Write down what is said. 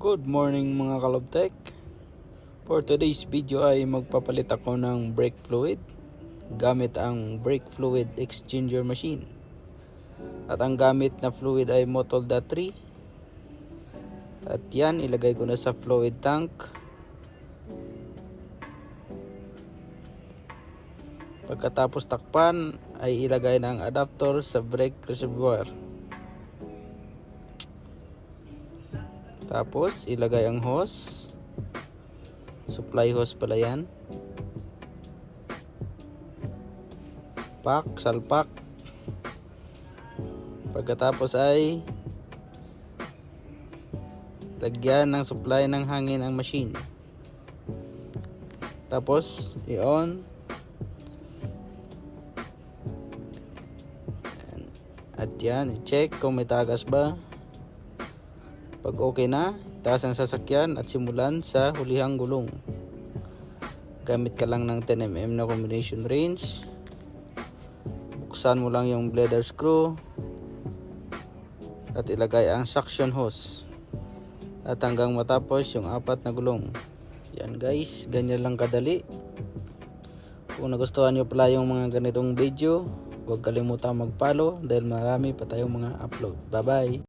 Good morning mga kalobtek. For today's video ay magpapalit ako ng brake fluid gamit ang brake fluid exchanger machine. At ang gamit na fluid ay Motolda 3. At yan, ilagay ko na sa fluid tank. Pagkatapos takpan ay ilagay na ang adapter sa brake reservoir. Tapos ilagay ang hose, supply hose pala yan, salpak. Pagkatapos ay lagyan ng supply ng hangin ang machine. Tapos i-on at yan, i-check kung may tagas ba. Pag okay na, itaas ang sasakyan at simulan sa hulihang gulong. Gamit ka lang ng 10mm na combination wrench. Buksan mo lang yung bladder screw at ilagay ang suction hose at hanggang matapos yung 4 na gulong. Yan guys, ganyan lang kadali. Kung nagustuhan nyo pala yung mga ganitong video, huwag kalimutang mag-follow dahil marami pa tayong mga upload. Bye bye!